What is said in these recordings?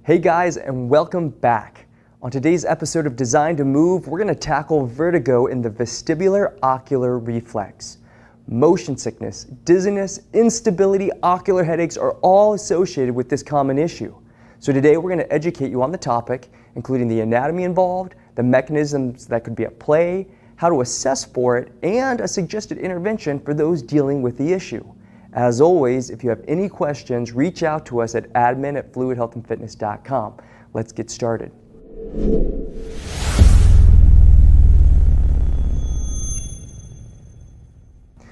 Hey guys, and welcome back. On today's episode of Designed to Move, we're going to tackle vertigo in the vestibular ocular reflex. Motion sickness, dizziness, instability, ocular headaches are all associated with this common issue. So today we're going to educate you on the topic, including the anatomy involved, the mechanisms that could be at play, how to assess for it, and a suggested intervention for those dealing with the issue. As always, if you have any questions, reach out to us at admin@fluidhealthandfitness.com. Let's get started.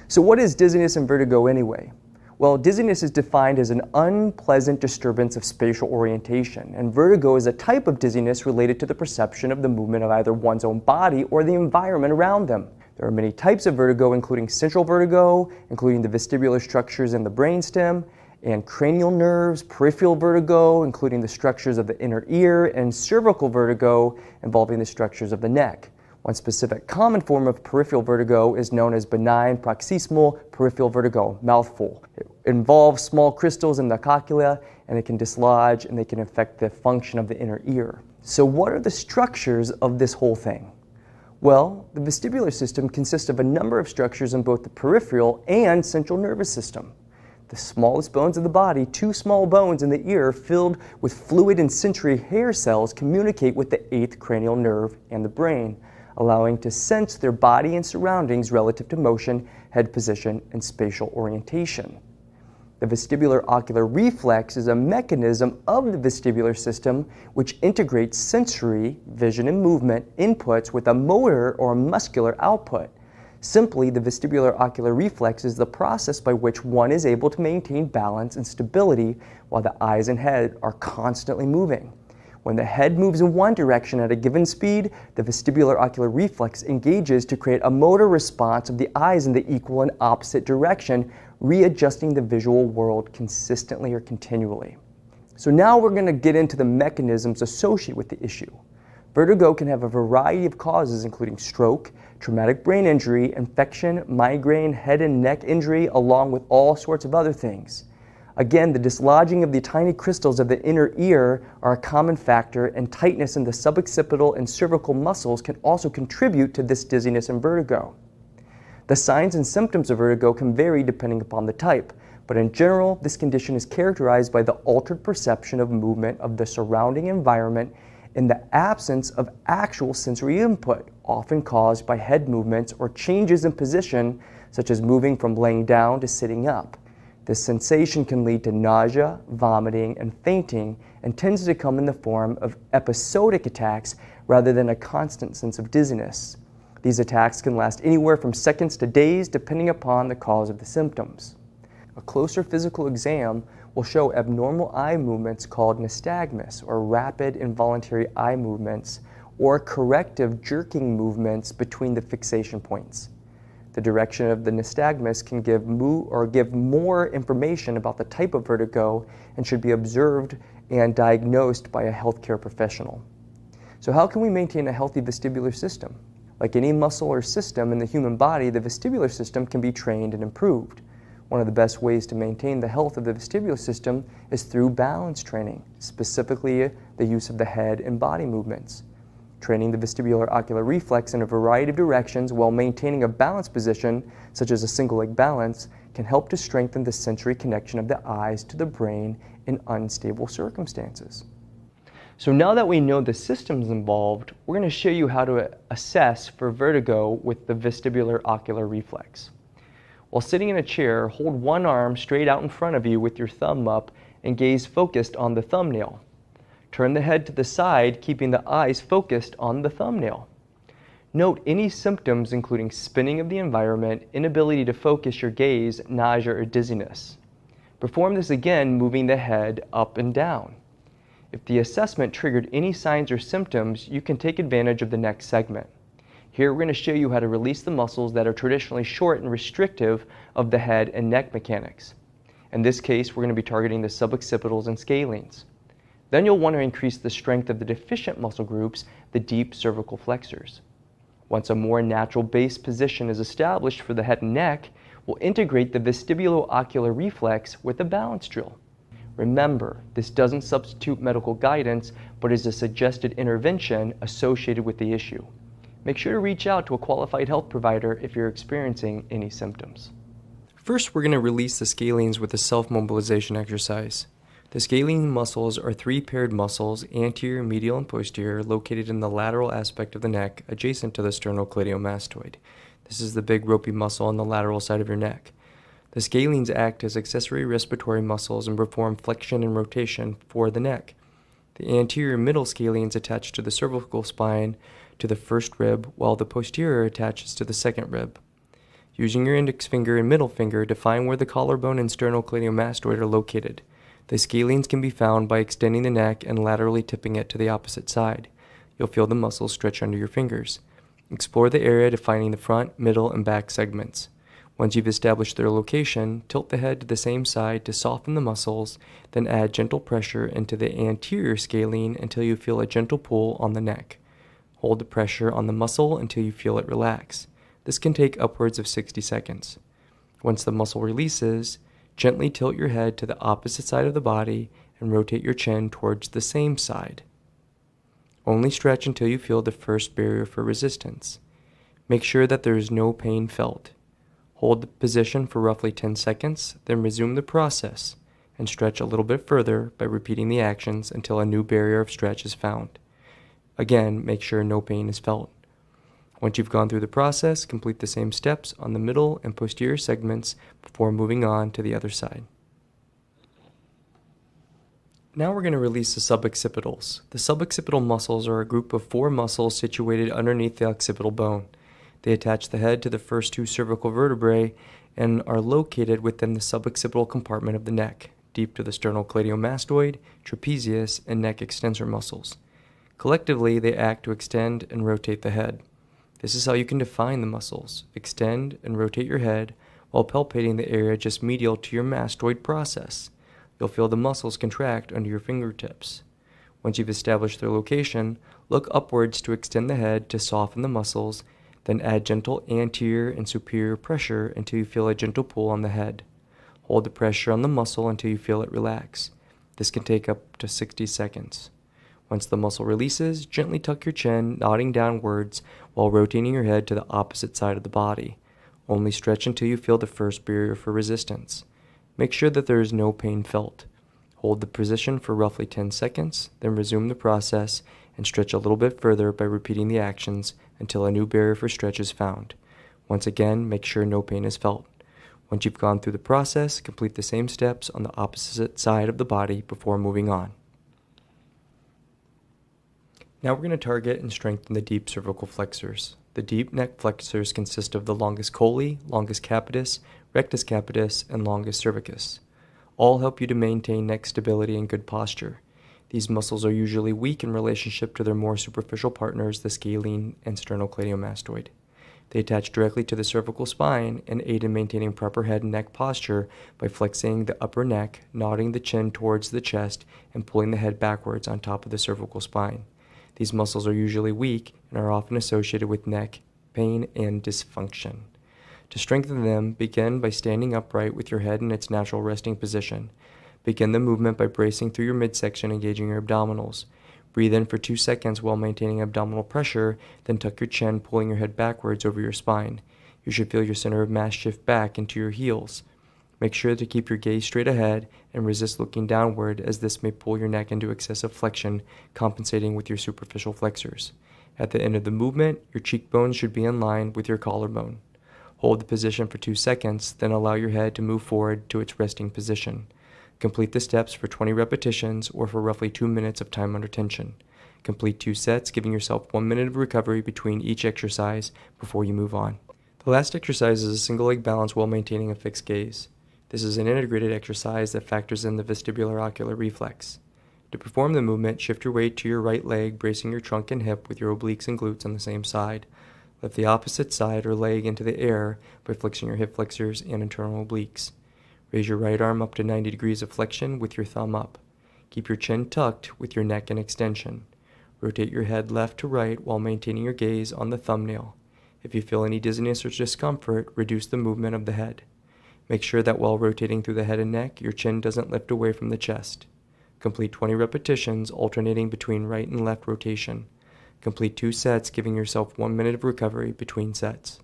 So what is dizziness and vertigo anyway? Well, dizziness is defined as an unpleasant disturbance of spatial orientation, and vertigo is a type of dizziness related to the perception of the movement of either one's own body or the environment around them. There are many types of vertigo, including central vertigo, including the vestibular structures in the brainstem, and cranial nerves, peripheral vertigo, including the structures of the inner ear, and cervical vertigo, involving the structures of the neck. One specific common form of peripheral vertigo is known as benign paroxysmal peripheral vertigo, mouthful. It involves small crystals in the cochlea, and it can dislodge and they can affect the function of the inner ear. So what are the structures of this whole thing? Well, the vestibular system consists of a number of structures in both the peripheral and central nervous system. The smallest bones of the body, two small bones in the ear filled with fluid and sensory hair cells, communicate with the 8th cranial nerve and the brain, allowing to sense their body and surroundings relative to motion, head position, and spatial orientation. The vestibular ocular reflex is a mechanism of the vestibular system which integrates sensory, vision and movement inputs with a motor or muscular output. Simply, the vestibular ocular reflex is the process by which one is able to maintain balance and stability while the eyes and head are constantly moving. When the head moves in one direction at a given speed, the vestibular ocular reflex engages to create a motor response of the eyes in the equal and opposite direction, readjusting the visual world consistently or continually. So now we're going to get into the mechanisms associated with the issue. Vertigo can have a variety of causes, including stroke, traumatic brain injury, infection, migraine, head and neck injury, along with all sorts of other things. Again, the dislodging of the tiny crystals of the inner ear are a common factor, and tightness in the suboccipital and cervical muscles can also contribute to this dizziness and vertigo. The signs and symptoms of vertigo can vary depending upon the type, but in general, this condition is characterized by the altered perception of movement of the surrounding environment in the absence of actual sensory input, often caused by head movements or changes in position, such as moving from laying down to sitting up. This sensation can lead to nausea, vomiting, and fainting, and tends to come in the form of episodic attacks rather than a constant sense of dizziness. These attacks can last anywhere from seconds to days, depending upon the cause of the symptoms. A closer physical exam will show abnormal eye movements called nystagmus, or rapid involuntary eye movements, or corrective jerking movements between the fixation points. The direction of the nystagmus can give more information about the type of vertigo and should be observed and diagnosed by a healthcare professional. So how can we maintain a healthy vestibular system? Like any muscle or system in the human body, the vestibular system can be trained and improved. One of the best ways to maintain the health of the vestibular system is through balance training, specifically the use of the head and body movements. Training the vestibular ocular reflex in a variety of directions while maintaining a balanced position, such as a single leg balance, can help to strengthen the sensory connection of the eyes to the brain in unstable circumstances. So now that we know the systems involved, we're going to show you how to assess for vertigo with the vestibular ocular reflex. While sitting in a chair, hold one arm straight out in front of you with your thumb up and gaze focused on the thumbnail. Turn the head to the side, keeping the eyes focused on the thumbnail. Note any symptoms including spinning of the environment, inability to focus your gaze, nausea, or dizziness. Perform this again, moving the head up and down. If the assessment triggered any signs or symptoms, you can take advantage of the next segment. Here we're going to show you how to release the muscles that are traditionally short and restrictive of the head and neck mechanics. In this case, we're going to be targeting the suboccipitals and scalenes. Then you'll want to increase the strength of the deficient muscle groups, the deep cervical flexors. Once a more natural base position is established for the head and neck, we'll integrate the vestibulo-ocular reflex with a balance drill. Remember, this doesn't substitute medical guidance, but is a suggested intervention associated with the issue. Make sure to reach out to a qualified health provider if you're experiencing any symptoms. First, we're going to release the scalenes with a self-mobilization exercise. The scalene muscles are three paired muscles, anterior, medial, and posterior, located in the lateral aspect of the neck, adjacent to the sternocleidomastoid. This is the big ropey muscle on the lateral side of your neck. The scalenes act as accessory respiratory muscles and perform flexion and rotation for the neck. The anterior middle scalenes attach to the cervical spine to the first rib, while the posterior attaches to the second rib. Using your index finger and middle finger, define where the collarbone and sternocleidomastoid are located. The scalenes can be found by extending the neck and laterally tipping it to the opposite side. You'll feel the muscles stretch under your fingers. Explore the area, defining the front, middle, and back segments. Once you've established their location, tilt the head to the same side to soften the muscles, then add gentle pressure into the anterior scalene until you feel a gentle pull on the neck. Hold the pressure on the muscle until you feel it relax. This can take upwards of 60 seconds. Once the muscle releases, gently tilt your head to the opposite side of the body and rotate your chin towards the same side. Only stretch until you feel the first barrier for resistance. Make sure that there is no pain felt. Hold the position for roughly 10 seconds, then resume the process and stretch a little bit further by repeating the actions until a new barrier of stretch is found. Again, make sure no pain is felt. Once you've gone through the process, complete the same steps on the middle and posterior segments before moving on to the other side. Now we're going to release the suboccipitals. The suboccipital muscles are a group of 4 muscles situated underneath the occipital bone. They attach the head to the first 2 cervical vertebrae and are located within the suboccipital compartment of the neck, deep to the sternocleidomastoid, trapezius, and neck extensor muscles. Collectively, they act to extend and rotate the head. This is how you can define the muscles. Extend and rotate your head while palpating the area just medial to your mastoid process. You'll feel the muscles contract under your fingertips. Once you've established their location, look upwards to extend the head to soften the muscles, then add gentle anterior and superior pressure until you feel a gentle pull on the head. Hold the pressure on the muscle until you feel it relax. This can take up to 60 seconds. Once the muscle releases, gently tuck your chin, nodding downwards while rotating your head to the opposite side of the body. Only stretch until you feel the first barrier for resistance. Make sure that there is no pain felt. Hold the position for roughly 10 seconds, then resume the process and stretch a little bit further by repeating the actions until a new barrier for stretch is found. Once again, make sure no pain is felt. Once you've gone through the process, complete the same steps on the opposite side of the body before moving on. Now we're going to target and strengthen the deep cervical flexors. The deep neck flexors consist of the longus colli, longus capitis, rectus capitis, and longus cervicus. All help you to maintain neck stability and good posture. These muscles are usually weak in relationship to their more superficial partners, the scalene and sternocleidomastoid. They attach directly to the cervical spine and aid in maintaining proper head and neck posture by flexing the upper neck, nodding the chin towards the chest, and pulling the head backwards on top of the cervical spine. These muscles are usually weak and are often associated with neck pain and dysfunction. To strengthen them, begin by standing upright with your head in its natural resting position. Begin the movement by bracing through your midsection, engaging your abdominals. Breathe in for 2 seconds while maintaining abdominal pressure, then tuck your chin, pulling your head backwards over your spine. You should feel your center of mass shift back into your heels. Make sure to keep your gaze straight ahead and resist looking downward, as this may pull your neck into excessive flexion, compensating with your superficial flexors. At the end of the movement, your cheekbones should be in line with your collarbone. Hold the position for 2 seconds, then allow your head to move forward to its resting position. Complete the steps for 20 repetitions or for roughly 2 minutes of time under tension. Complete 2 sets, giving yourself 1 minute of recovery between each exercise before you move on. The last exercise is a single leg balance while maintaining a fixed gaze. This is an integrated exercise that factors in the vestibular ocular reflex. To perform the movement, shift your weight to your right leg, bracing your trunk and hip with your obliques and glutes on the same side. Lift the opposite side or leg into the air by flexing your hip flexors and internal obliques. Raise your right arm up to 90 degrees of flexion with your thumb up. Keep your chin tucked with your neck in extension. Rotate your head left to right while maintaining your gaze on the thumbnail. If you feel any dizziness or discomfort, reduce the movement of the head. Make sure that while rotating through the head and neck, your chin doesn't lift away from the chest. Complete 20 repetitions, alternating between right and left rotation. Complete 2 sets, giving yourself 1 minute of recovery between sets.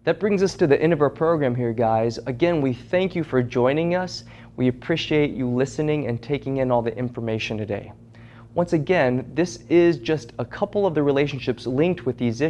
That brings us to the end of our program here, guys. Again, we thank you for joining us. We appreciate you listening and taking in all the information today. Once again, this is just a couple of the relationships linked with these issues.